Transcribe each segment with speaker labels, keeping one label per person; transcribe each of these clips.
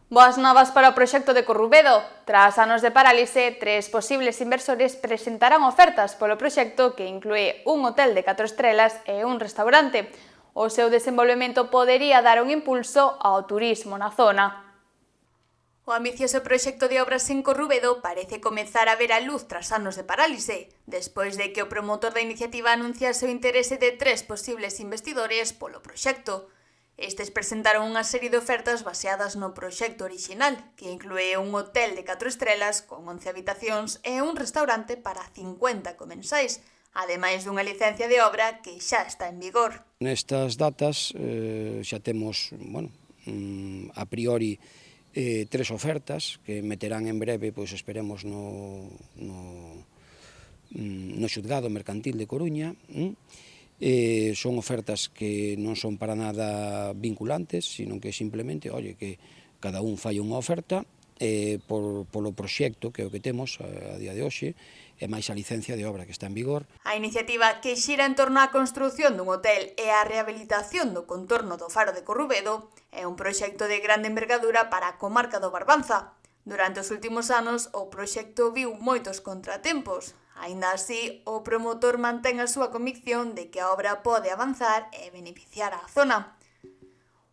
Speaker 1: Boas novas para o proxecto de Corrubedo. Tras anos de parálise, 3 posibles inversores presentarán ofertas polo proxecto que inclúe un hotel de 4 estrelas e un restaurante. O seu desenvolvemento podería dar un impulso ao turismo na zona. O ambicioso proxecto de obras en Corrubedo parece comezar a ver a luz tras anos de parálise, despois de que o promotor da iniciativa anunciase o interese de 3 posibles investidores polo proxecto. Estes presentaron unha serie de ofertas baseadas no proxecto orixinal, que inclúe un hotel de 4 estrelas con 11 habitacións e un restaurante para 50 comensais, ademais dunha licencia de obra que xa está en vigor.
Speaker 2: Nestas datas xa temos, a priori, 3 ofertas que meterán en breve, pois esperemos, no xuzgado mercantil de Coruña. Son ofertas que non son para nada vinculantes, sino que simplemente, que cada un fai unha oferta polo proxecto, que é o que temos a día de hoxe, e máis a licencia de obra que está en vigor.
Speaker 1: A iniciativa, que xira en torno á construción dun hotel e á rehabilitación do contorno do faro de Corrubedo, é un proxecto de grande envergadura para a comarca do Barbanza. Durante os últimos anos, o proxecto viu moitos contratempos. Aínda así, o promotor mantén a súa convicción de que a obra pode avanzar e beneficiar á zona.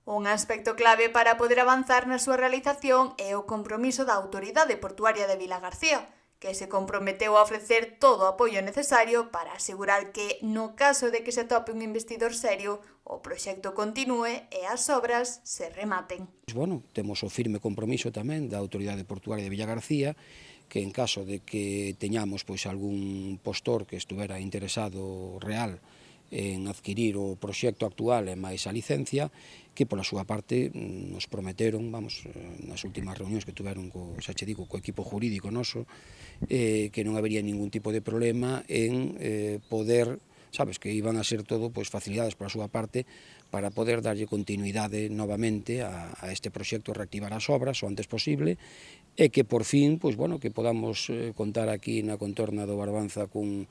Speaker 1: Un aspecto clave para poder avanzar na súa realización é o compromiso da Autoridade Portuaria de Vilagarcía, que se comprometeu a ofrecer todo o apoio necesario para asegurar que, no caso de que se atope un investidor serio, o proxecto continúe e as obras se rematen.
Speaker 2: Temos o firme compromiso tamén da Autoridade Portuaria de Vilagarcía, que en caso de que teñamos algún postor que estuvera interesado real en adquirir o proxecto actual e máis a licencia, que pola súa parte nos prometeron, nas últimas reunións que tuveron co equipo jurídico noso, que non habería ningún tipo de problema en poder, que iban a ser todo facilidades pola súa parte para poder darlle continuidade novamente a este proxecto, reactivar as obras o antes posible, e que por fin, que podamos contar aquí na contorna do Barbanza cun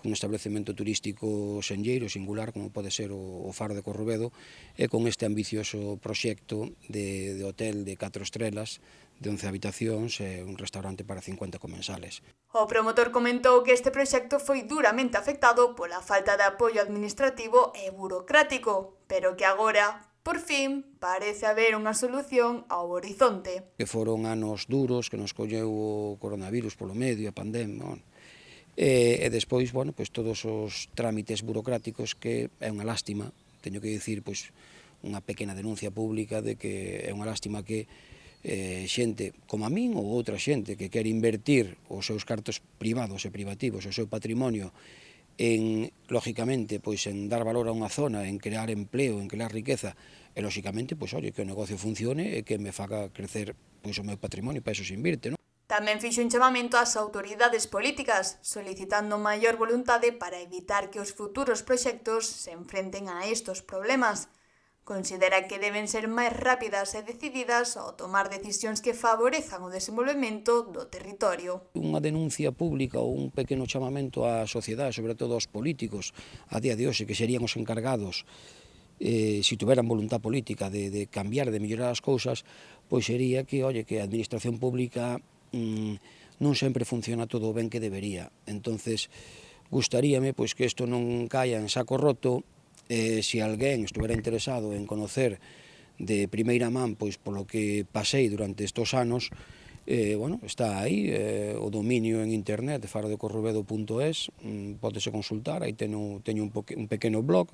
Speaker 2: establecemento turístico senlleiro, singular, como pode ser o Faro de Corrubedo, e con este ambicioso proxecto de hotel de 4 estrelas, de 11 habitacións e un restaurante para 50 comensales.
Speaker 1: O promotor comentou que este proxecto foi duramente afectado pola falta de apoio administrativo e burocrático, pero que agora, por fin, parece haber unha solución ao horizonte.
Speaker 2: Que foron anos duros, que nos colleu o coronavirus polo medio, a pandemia, e despois, todos os trámites burocráticos, que é unha lástima, teño que dicir, unha pequena denuncia pública de que é unha lástima que xente como a min ou outra xente que quere invertir os seus cartos privados e privativos, o seu patrimonio, en, lógicamente, en dar valor a unha zona, en crear empleo, en crear riqueza, e, lógicamente, que o negocio funcione e que me faga crecer o meu patrimonio, para eso se invirte, non?
Speaker 1: Tamén fixo un chamamento ás autoridades políticas, solicitando maior voluntade para evitar que os futuros proxectos se enfrenten a estos problemas. Considera que deben ser máis rápidas e decididas ao tomar decisións que favorezan o desenvolvemento do territorio.
Speaker 2: Unha denuncia pública ou un pequeno chamamento á sociedade, sobre todo aos políticos, a día de hoxe, que serían os encargados, se tuveran voluntad política de cambiar, de mellorar as cousas, sería que a administración pública non sempre funciona todo o ben que debería. Entonces, gustaríame que isto non caia en saco roto. Se alguén estuvera interesado en conocer de primeira man polo que pasei durante estes anos, está aí o dominio en internet, farodecorrubedo.es, pódese consultar, aí teño un pequeno blog,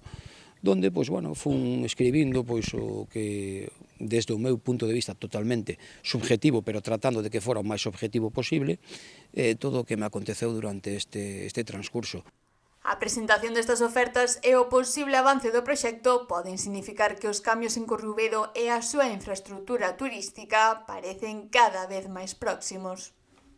Speaker 2: donde fun escribindo o que, desde o meu punto de vista totalmente subjetivo, pero tratando de que fora o máis objetivo posible, todo o que me aconteceu durante este transcurso.
Speaker 1: A presentación destas ofertas e o posible avance do proxecto poden significar que os cambios en Corrubedo e a súa infraestrutura turística parecen cada vez máis próximos.